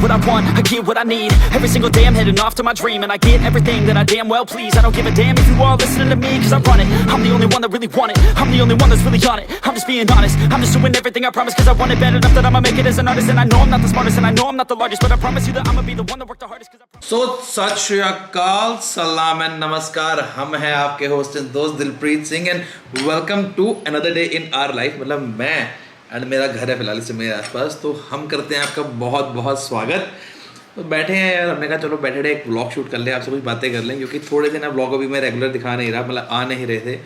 what I want, I get what I need. Every single day I'm heading off to my dream, and I get everything that I damn well please. I don't give a damn if you all listening to me, cause I run it. I'm the only one that really want it, I'm the only one that's really on it. I'm just being honest, I'm just doing everything I promise, cause I want it bad enough that I'ma make it as an artist. And I know I'm not the smartest, and I know I'm not the largest, but I promise you that I'ma be the one that worked the hardest, cause I promise. So सत श्री अकाल, सलाम and नमस्कार। हम हैं आपके host and दोस्त Dilpreet Singh and welcome to another day in our life. मतलब मैं एंड मेरा घर है फिलहाल इससे मेरे आसपास, तो हम करते हैं आपका बहुत बहुत स्वागत। तो बैठे हैं यार, हमने कहा चलो बैठे एक व्लॉग शूट कर ले, आपसे कुछ बातें कर लें, क्योंकि थोड़े दिन व्लॉग अभी मैं रेगुलर दिखा नहीं रहा, मतलब आ नहीं रहे थे।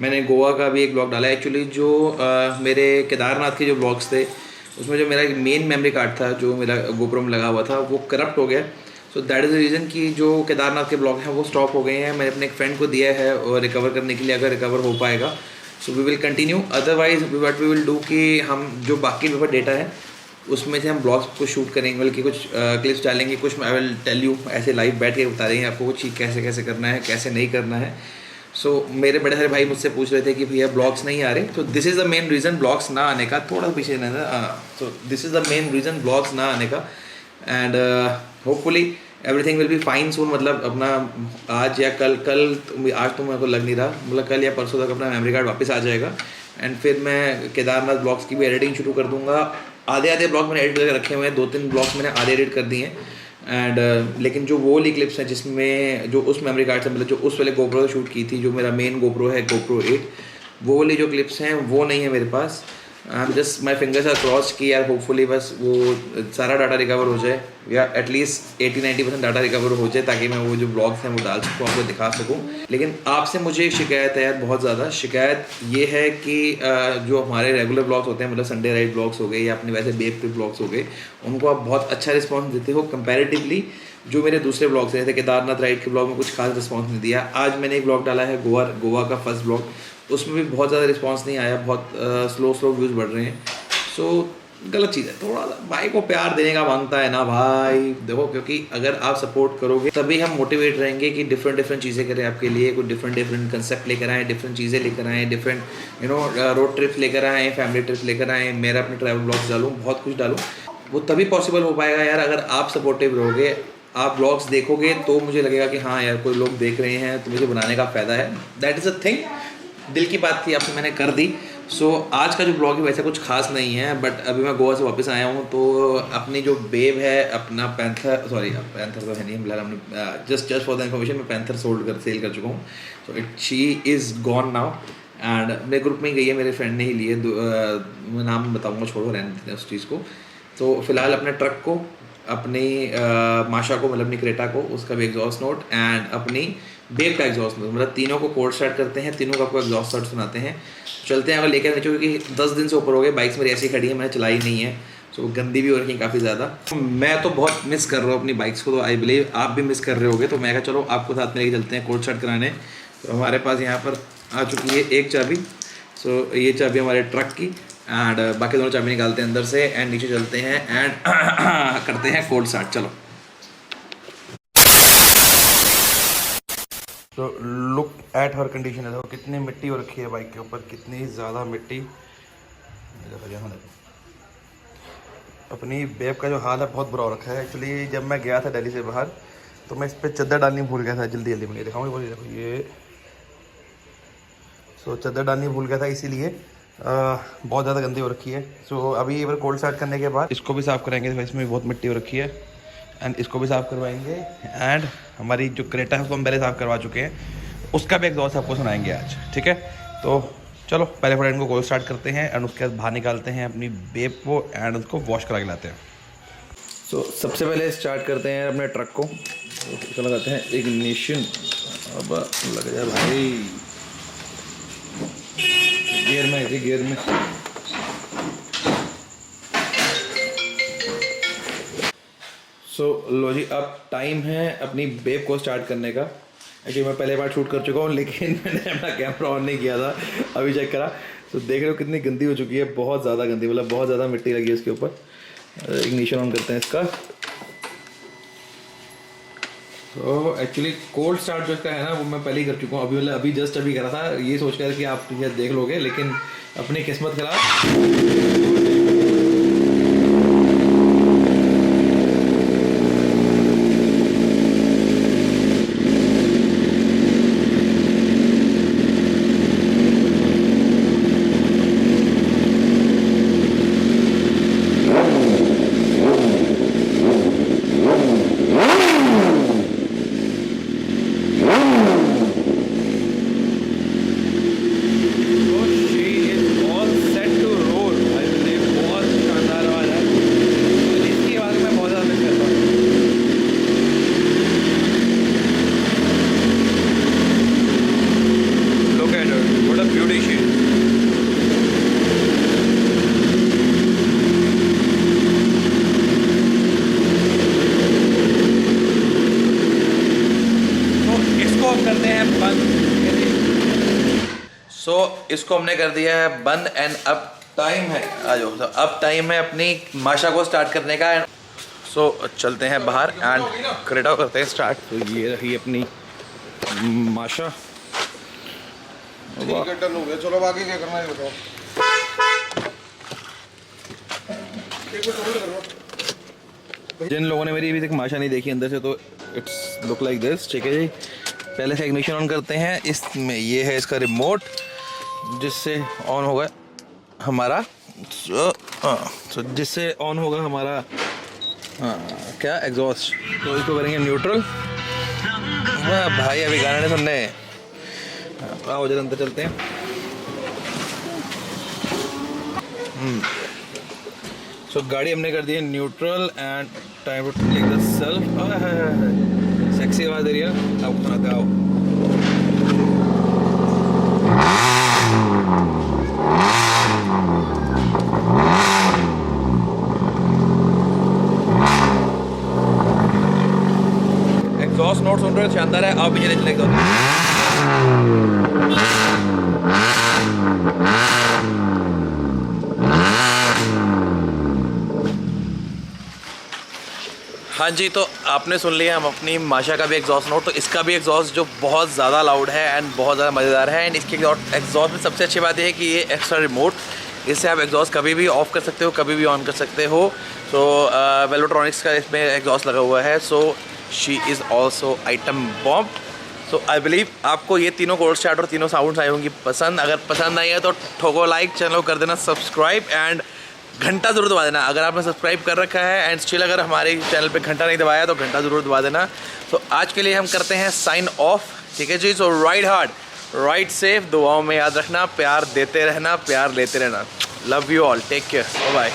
मैंने गोवा का भी एक व्लॉग डाला एक्चुअली, जो मेरे केदारनाथ के जो व्लॉग्स थे उसमें जो मेरा एक मेन मेमोरी कार्ड था जो मेरा गोप्रो में लगा हुआ था वो करप्ट हो गया। So that is the reason कि जो केदारनाथ के ब्लॉग हैं वो स्टॉप हो गए हैं। मैंने अपने एक फ्रेंड को दिया है और रिकवर करने के लिए, अगर रिकवर हो पाएगा so we will continue, otherwise what we will do कि हम जो बाकी पेपर डेटा है उसमें से हम ब्लॉग्स को शूट करेंगे, बल्कि कुछ क्लिप्स डालेंगे, कुछ आई विल टेल यू ऐसे लाइव बैठ के बता देंगे आपको कुछ चीज़ कैसे कैसे करना है, कैसे नहीं करना है। सो मेरे बड़े सारे भाई मुझसे पूछ रहे थे कि भैया ब्लॉग्स नहीं आ रहे, तो this is the main reason blogs ना आने का। थोड़ा पीछे नहीं था, so this is the main reason blogs ना आने का। And hopefully everything will be fine soon. मतलब अपना आज या कल आज तो मेरे को लग नहीं रहा, मतलब कल या परसों तक अपना मेमोरी कार्ड वापस आ जाएगा एंड फिर मैं केदारनाथ ब्लॉग्स की भी एडिटिंग शुरू कर दूंगा। आधे ब्लॉग मैंने एडिट करके रखे हुए हैं, 2-3 ब्लॉग्स मैंने आधे एडिट कर दिए हैं। एंड लेकिन जो वो वाली क्लिप्स हैं जिसमें जो उस मेमोरी कार्ड से, मतलब जो उस वाले गोप्रो से शूट की थी, जो मेरा मेन गोप्रो है गोप्रो 8, वो वाली जो क्लिप्स हैं वो नहीं है मेरे पास। I am just my fingers are cross कि यार होपफुली बस वो सारा डाटा रिकवर हो जाए, या एटलीस्ट 80-90% डाटा रिकवर हो जाए, ताकि मैं वो जो ब्लॉग्स हैं वो डाल सकूँ, आपको दिखा सकूँ। लेकिन आपसे मुझे एक शिकायत है यार, बहुत ज़्यादा शिकायत ये है कि जो हमारे रेगुलर ब्लॉग्स होते हैं, मतलब संडे राइड ब्लॉग्स हो गए या अपने वैसे बेब पे ब्लॉग्स हो गए, उनको आप बहुत अच्छा रिस्पॉन्स देते हो कंपैरेटिवली जो मेरे दूसरे ब्लॉग्स हैं। जैसे केदारनाथ राइड के ब्लॉग में कुछ खास रिस्पॉन्स नहीं दिया। आज मैंने एक ब्लॉग डाला है गोवा का फर्स्ट ब्लॉग, उसमें भी बहुत ज़्यादा रिस्पांस नहीं आया, बहुत स्लो व्यूज़ बढ़ रहे हैं। सो गलत चीज़ है, थोड़ा सा भाई को प्यार देने का मांगता है ना भाई, देखो, क्योंकि अगर आप सपोर्ट करोगे तभी हम मोटिवेट रहेंगे कि डिफरेंट चीज़ें करें आपके लिए, कुछ डिफरेंट कंसेप्ट लेकर आएँ, डिफरेंट चीज़ें लेकर आएँ, डिफरेंट रोड ट्रिप्स लेकर आएँ, फैमिली ट्रिप्स लेकर आएँ, मेरा अपने ट्रैवल ब्लॉग्स डालूँ, बहुत कुछ डालूँ। वो तभी पॉसिबल हो पाएगा यार अगर आप सपोर्टिव रहोगे, आप ब्लॉग्स देखोगे तो मुझे लगेगा कि हाँ यार कोई लोग देख रहे हैं तो मुझे बनाने का फ़ायदा है। दैट इज़ अ थिंग, दिल की बात थी आपसे मैंने कर दी। सो आज का जो ब्लॉग है वैसे कुछ खास नहीं है, बट अभी मैं गोवा से वापस आया हूँ, तो अपनी जो बेब है, अपना पैंथर तो है नहीं, फिलहाल हमने जस्ट फॉर द इन्फॉर्मेशन मैं पैंथर सेल कर चुका हूँ। So she is gone now and मेरे ग्रुप में ही गई है, मेरे फ्रेंड ने ही लिए, मैं नाम बताऊँगा, छोड़ो रहने देते हैं उस चीज़ को। तो फिलहाल अपने ट्रक को, अपनी माशा को, मतलब अपनी क्रेटा को, उसका भी एग्जॉस्ट नोट एंड अपनी बेब का एग्जॉस्ट नोट, मतलब तीनों को कोड स्टार्ट करते हैं, तीनों का आपको एग्जॉस्ट नोट सुनाते हैं। चलते हैं अगर लेकर नीचे, क्योंकि 10 दिन से ऊपर हो गए, बाइक्स मेरी ऐसी खड़ी है, मैंने चलाई नहीं है, सो गंदी भी हो रही है काफ़ी ज़्यादा। मैं तो बहुत मिस कर रहा हूँ अपनी बाइक्स को, तो आई बिलीव आप भी मिस कर रहे होगे। तो मैं कहा चलो आपको साथ में लेके चलते हैं कोड स्टार्ट कराने। तो हमारे पास यहाँ पर आ चुकी है एक चाबी, सो ये चाबी हमारे ट्रक की, एंड बाकी दोनों चाबी निकालते हैं अंदर से एंड नीचे चलते हैं एंड करते हैं कोड स्टार्ट। चलो। तो लुक एट हर कंडीशन है, देखो कितनी मिट्टी हो रखी है बाइक के ऊपर, कितनी ज़्यादा मिट्टी। देखो अपनी बेब का जो हाल है बहुत बुरा हो रखा है। एक्चुअली जब मैं गया था दिल्ली से बाहर तो मैं इस पर चद्दर डालनी भूल गया था, जल्दी में दिखाऊंगी, देखो ये। सो चद्दर डालनी भूल गया था, इसीलिए बहुत ज़्यादा गंदी हो रखी है। सो अभी एक बार कोल्ड स्टार्ट करने के बाद इसको भी साफ़ करेंगे, तो इसमें भी बहुत मिट्टी हो रखी है एंड इसको भी साफ़ करवाएंगे। एंड हमारी जो क्रेटा है उसको हम पहले साफ़ करवा चुके हैं, उसका भी एग्जॉस्ट आपको सुनाएंगे आज, ठीक है। तो चलो पहले फटाफट इनको कोल्ड स्टार्ट करते हैं एंड उसके बाद बाहर निकालते हैं अपनी बेब को एंड उसको वॉश करा के लाते हैं। सो सबसे पहले स्टार्ट करते हैं अपने ट्रक को, तो लगाते हैं इग्निशन। अब लग जाए भाई, गियर में सो लो जी, अब टाइम है अपनी बेब को स्टार्ट करने का। एक्चुअली मैं पहले बार शूट कर चुका हूँ, लेकिन मैंने अपना कैमरा ऑन नहीं किया था, अभी चेक करा तो देख रहे हो कितनी गंदी हो चुकी है, बहुत ज़्यादा गंदी, मतलब बहुत ज़्यादा मिट्टी लगी है इसके ऊपर। इग्निशन ऑन करते हैं इसका। तो एक्चुअली कोल्ड स्टार्ट जो इसका है ना वो मैं पहले ही कर चुका हूँ, अभी मतलब अभी जस्ट अभी करा था, ये सोच कर कि आप ये देख लोगे, लेकिन अपनी किस्मत खराब। करते हैं बंद। सो इसको हमने कर दिया है बंद एंड अब टाइम है अब टाइम है अपनी माशा को स्टार्ट करने का। सो चलते हैं बाहर एंड क्रेटा करते हैं स्टार्ट। तो ये रही अपनी माशा। चलो बाकी क्या करना है बताओ। जिन लोगों ने मेरी अभी तक माशा नहीं देखी अंदर से, तो इट्स लुक लाइक दिस। ठीक है जी, पहले से इग्निशन ऑन करते हैं। इसमें ये है इसका रिमोट जिससे ऑन होगा हमारा जिससे ऑन होगा हमारा क्या एग्जॉस्ट। तो इसको करेंगे न्यूट्रल। भाई अभी गाना नहीं सुनने, आओ जरा अंदर चलते हैं। सो गाड़ी हमने कर दी है neutral and time to take the self. Sexy आवाज दे रही है, आओ सुनाते आओ। एग्जॉस्ट नोट सुन रहे हो, शानदार है। अब ये चलेगा हाँ जी, तो आपने सुन लिया हम अपनी माशा का भी एग्जॉस्ट नोट। तो इसका भी एग्जॉस्ट जो बहुत ज़्यादा लाउड है एंड बहुत ज़्यादा मज़ेदार है। एंड इसके एग्जॉस्ट में सबसे अच्छी बात यह है कि ये एक्स्ट्रा रिमोट, इससे आप एग्जॉस्ट कभी भी ऑफ कर सकते हो, कभी भी ऑन कर सकते हो। सो वेलोट्रॉनिक्स का इसमें एग्जॉस्ट लगा हुआ है। So she is also item bomb. So I believe आपको ये तीनों कोल्ड स्टार्ट और तीनों साउंड्स आई होंगी पसंद। अगर पसंद आई है तो ठोको लाइक, चैनल को कर देना सब्सक्राइब एंड घंटा ज़रूर दबा देना। अगर आपने सब्सक्राइब कर रखा है एंड स्टिल अगर हमारे चैनल पे घंटा नहीं दबाया तो घंटा ज़रूर दबा देना। तो आज के लिए हम करते हैं साइन ऑफ। ठीक है जी, so ride hard, ride safe, दुआओं में याद रखना, प्यार देते रहना, प्यार लेते रहना। Love you all, take care, bye.